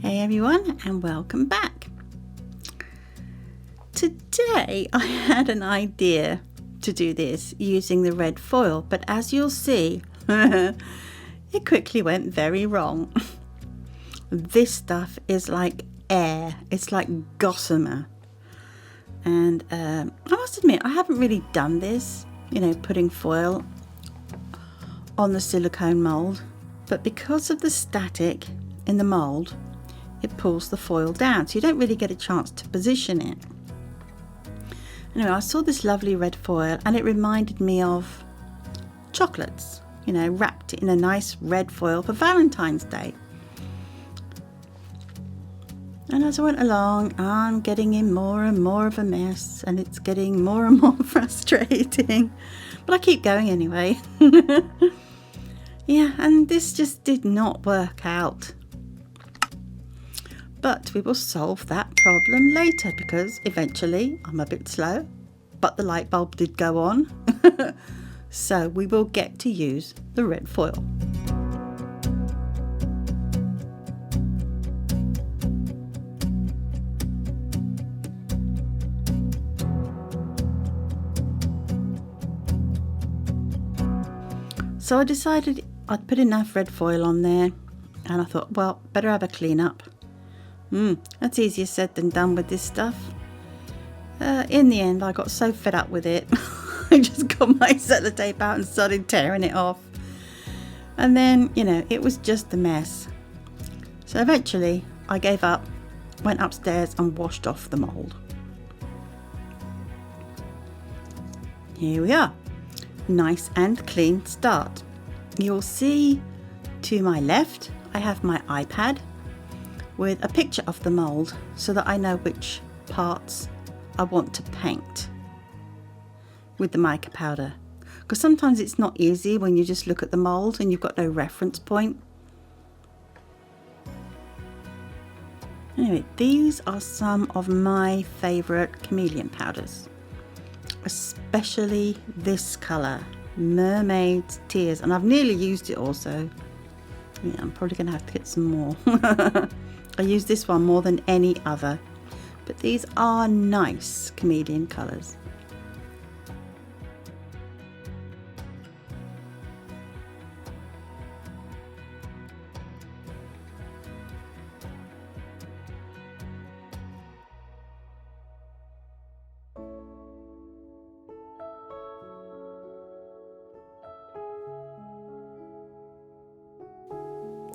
Hey everyone, and welcome back. Today I had an idea to do this using the red foil, but as you'll see, it quickly went very wrong. This stuff is like air, it's like gossamer. And I must admit, I haven't really done this, putting foil on the silicone mould, but because of the static in the mould, it pulls the foil down, so you don't really get a chance to position it. Anyway, I saw this lovely red foil and it reminded me of chocolates, wrapped in a nice red foil for Valentine's Day. And as I went along, I'm getting in more and more of a mess, and it's getting more and more frustrating. But I keep going anyway. Yeah, and this just did not work out. But we will solve that problem later, because eventually I'm a bit slow, but the light bulb did go on. So we will get to use the red foil. So I decided I'd put enough red foil on there, and I thought, well, better have a clean up. That's easier said than done with this stuff. In the end, I got so fed up with it, I just got my sellotape out and started tearing it off. And then, it was just a mess. So eventually, I gave up, went upstairs and washed off the mould. Here we are. Nice and clean start. You'll see to my left, I have my iPad with a picture of the mould so that I know which parts I want to paint with the mica powder, because sometimes it's not easy when you just look at the mould and you've got no reference point. Anyway, these are some of my favourite chameleon powders, especially this colour, Mermaid's Tears, and I've nearly used it also. Yeah, I'm probably going to have to get some more. I use this one more than any other, but these are nice chameleon colours.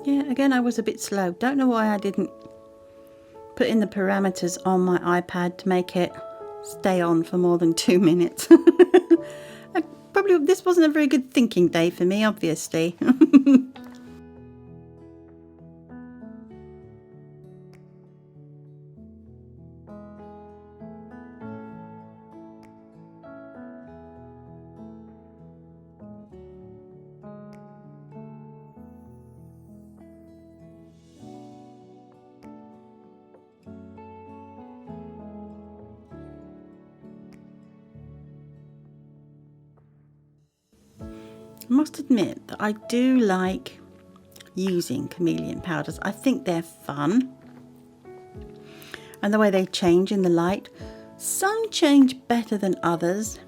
Yeah, again, I was a bit slow. Don't know why I didn't put in the parameters on my iPad to make it stay on for more than 2 minutes. Probably this wasn't a very good thinking day for me, obviously. I must admit that I do like using chameleon powders. I think they're fun, and the way they change in the light. Some change better than others,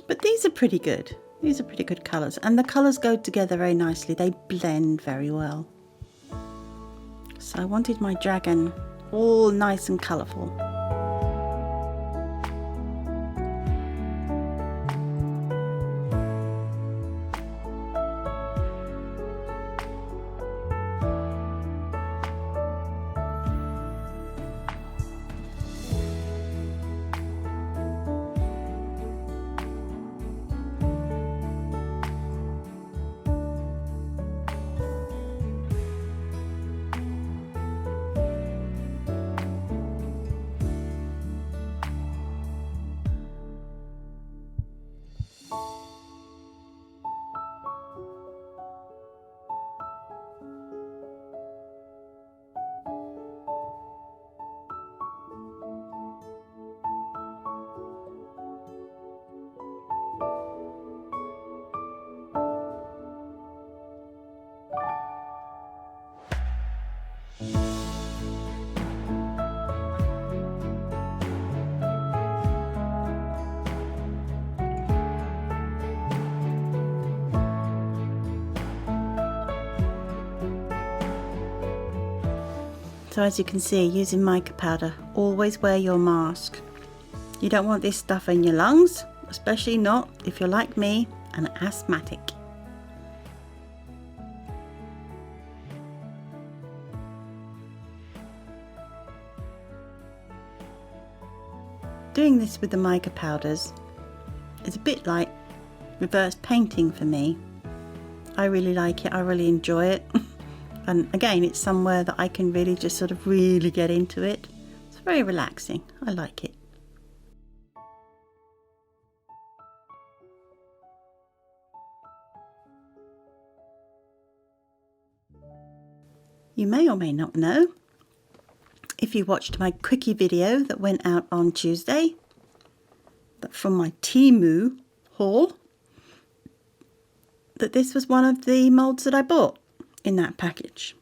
but these are pretty good. These are pretty good colours, and the colours go together very nicely. They blend very well. So I wanted my dragon all nice and colourful. So as you can see, using mica powder, always wear your mask. You don't want this stuff in your lungs, especially not if you're like me, an asthmatic. Doing this with the mica powders is a bit like reverse painting for me. I really like it, I really enjoy it. And again, it's somewhere that I can really just sort of really get into it. It's very relaxing, I like it. You may or may not know, if you watched my quickie video that went out on Tuesday, but from my Temu haul, that this was one of the moulds that I bought in that package.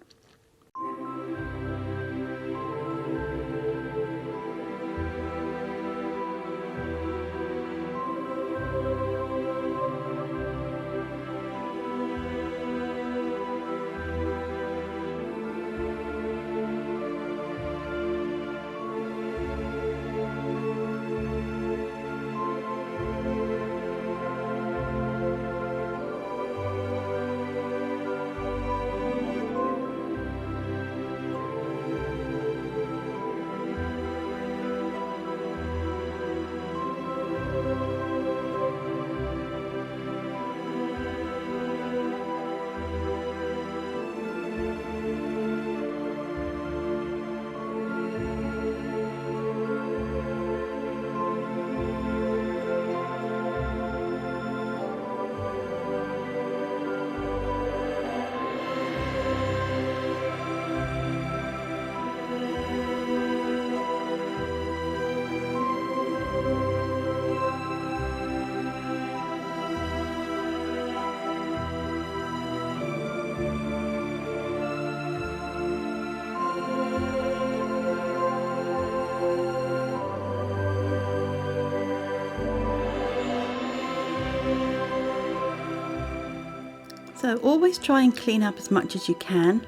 So always try and clean up as much as you can,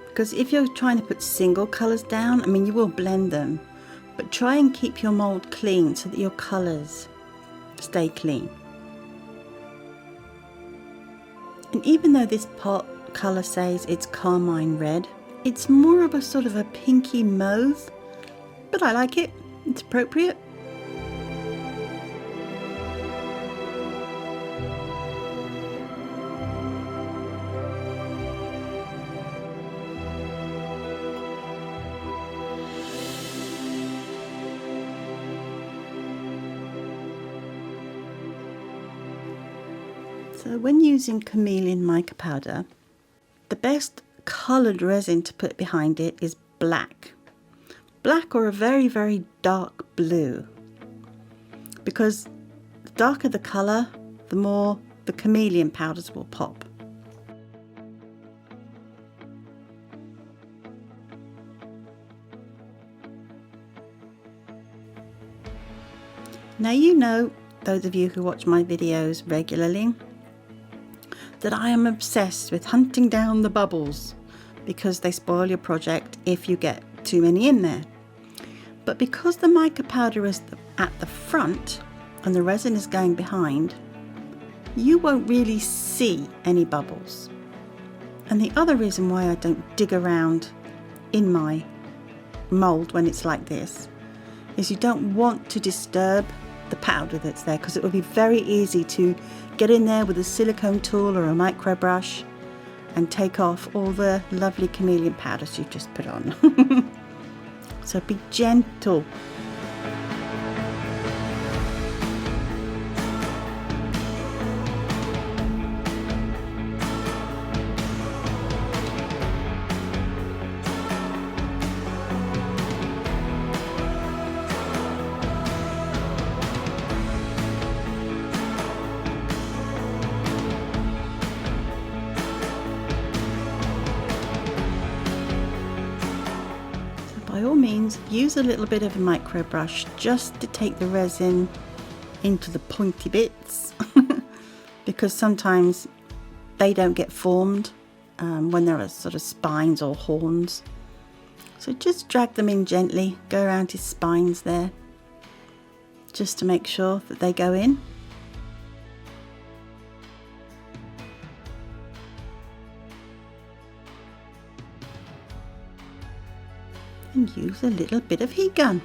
because if you're trying to put single colours down, I mean, you will blend them, but try and keep your mould clean so that your colours stay clean. And even though this pot colour says it's carmine red, it's more of a sort of a pinky mauve, but I like it, it's appropriate. So when using chameleon mica powder, the best coloured resin to put behind it is black. Black or a very, very dark blue. Because the darker the colour, the more the chameleon powders will pop. Now you know, those of you who watch my videos regularly, that I am obsessed with hunting down the bubbles because they spoil your project if you get too many in there. But because the mica powder is at the front and the resin is going behind, you won't really see any bubbles. And the other reason why I don't dig around in my mould when it's like this is you don't want to disturb the powder that's there, because it will be very easy to get in there with a silicone tool or a micro brush and take off all the lovely chameleon powders you've just put on. So be gentle. By all means, use a little bit of a micro brush just to take the resin into the pointy bits because sometimes they don't get formed when there are sort of spines or horns, So just drag them in gently, go around his spines there, just to make sure that they go in. And use a little bit of heat gun.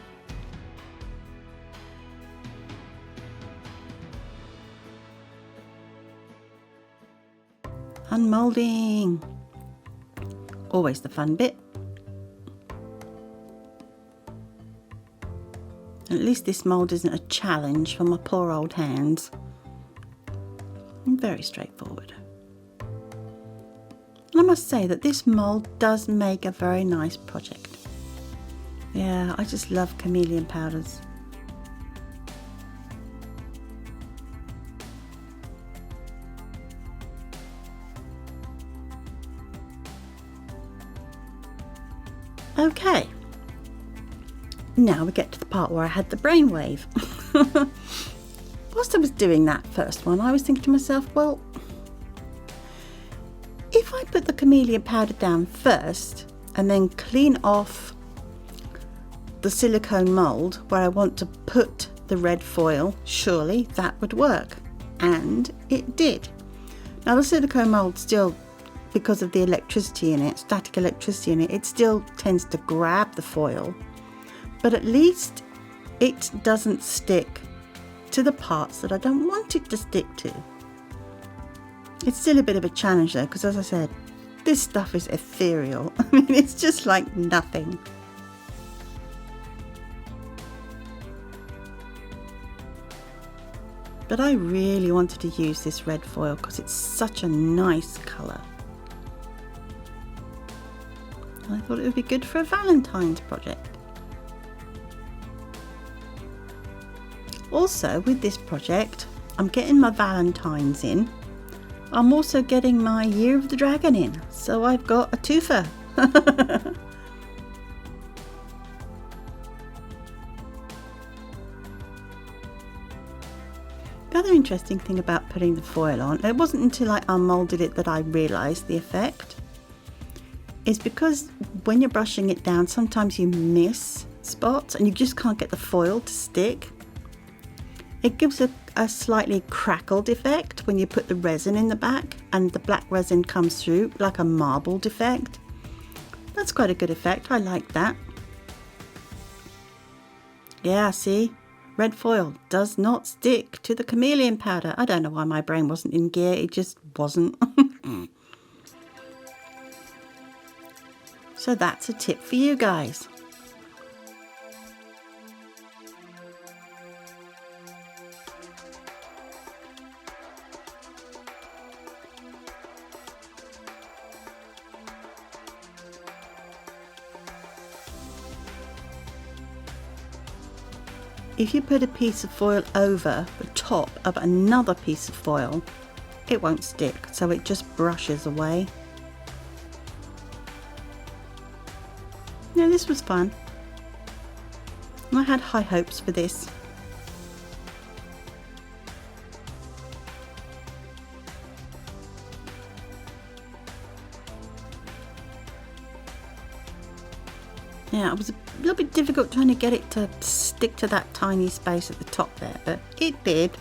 Unmolding, always the fun bit. At least this mould isn't a challenge for my poor old hands. Very straightforward. And I must say that this mould does make a very nice project. Yeah, I just love chameleon powders. Okay, now we get to the part where I had the brainwave. Whilst I was doing that first one, I was thinking to myself, well, if I put the chameleon powder down first and then clean off the silicone mould where I want to put the red foil, surely that would work. And it did. Now the silicone mould still, because of the electricity in it, static electricity in it, it still tends to grab the foil, but at least it doesn't stick to the parts that I don't want it to stick to. It's still a bit of a challenge though, because as I said, this stuff is ethereal. I mean, it's just like nothing. But I really wanted to use this red foil because it's such a nice colour. I thought it would be good for a Valentine's project. Also, with this project, I'm getting my Valentines in. I'm also getting my Year of the Dragon in, so I've got a twofer. The other interesting thing about putting the foil on, it wasn't until I unmolded it that I realised the effect, is because when you're brushing it down, sometimes you miss spots and you just can't get the foil to stick. It gives a slightly crackled effect when you put the resin in the back and the black resin comes through like a marbled effect. That's quite a good effect, I like that. Yeah, see? Red foil does not stick to the chameleon powder. I don't know why my brain wasn't in gear, it just wasn't. So that's a tip for you guys. If you put a piece of foil over the top of another piece of foil, it won't stick, so it just brushes away. Yeah, this was fun. I had high hopes for this. Yeah, it was a little bit difficult trying to get it to stick to that tiny space at the top there, but it did.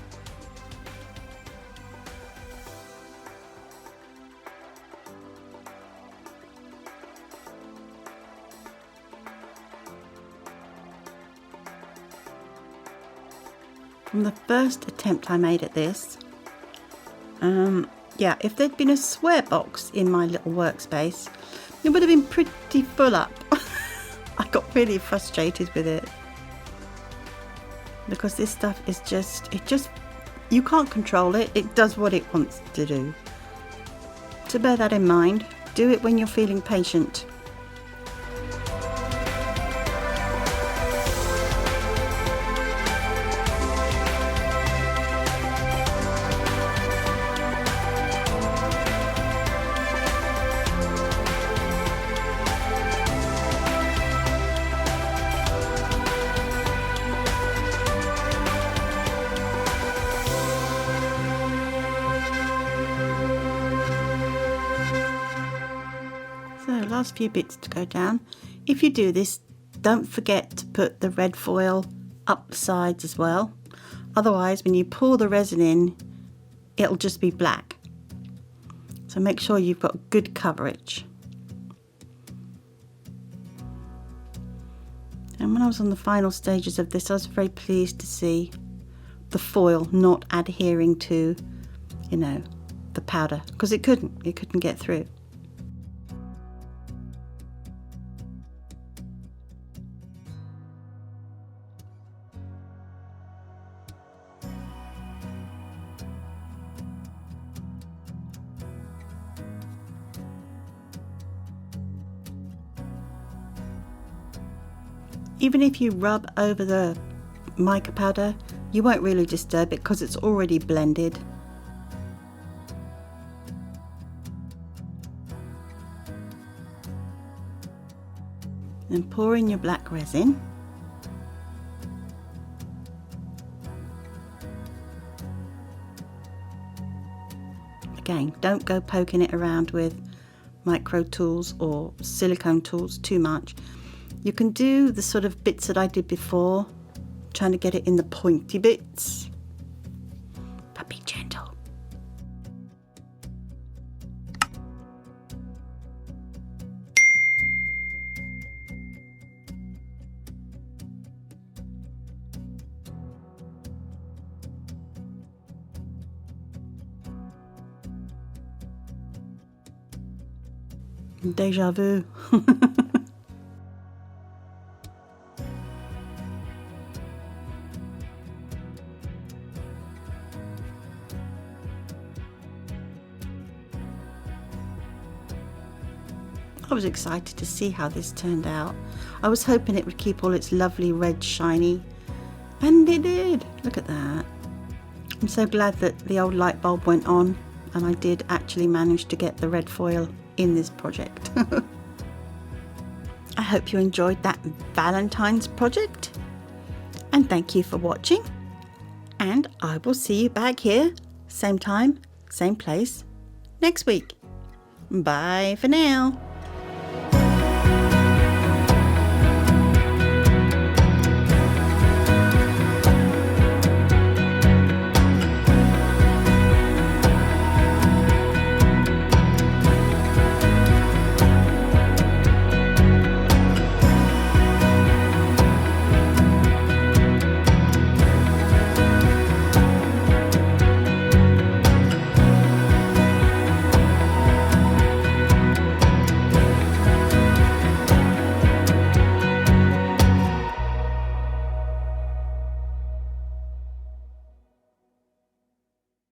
From the first attempt I made at this, yeah, if there'd been a square box in my little workspace, it would have been pretty full up. I got really frustrated with it because this stuff is you can't control it. It does what it wants to do. So bear that in mind. Do it when you're feeling patient. last few bits to go down. If you do this, don't forget to put the red foil up the sides as well. Otherwise, when you pour the resin in, it'll just be black. So make sure you've got good coverage. And when I was on the final stages of this, I was very pleased to see the foil not adhering to, you know, the powder, because it couldn't get through. Even if you rub over the mica powder, you won't really disturb it because it's already blended. Then pour in your black resin. Again, don't go poking it around with micro tools or silicone tools too much. You can do the sort of bits that I did before, trying to get it in the pointy bits, but be gentle. Deja vu. I was excited to see how this turned out. I was hoping it would keep all its lovely red shiny, and it did. Look at that. I'm so glad that the old light bulb went on and I did actually manage to get the red foil in this project. I hope you enjoyed that Valentine's project, and thank you for watching, and I will see you back here same time, same place next week. Bye for now.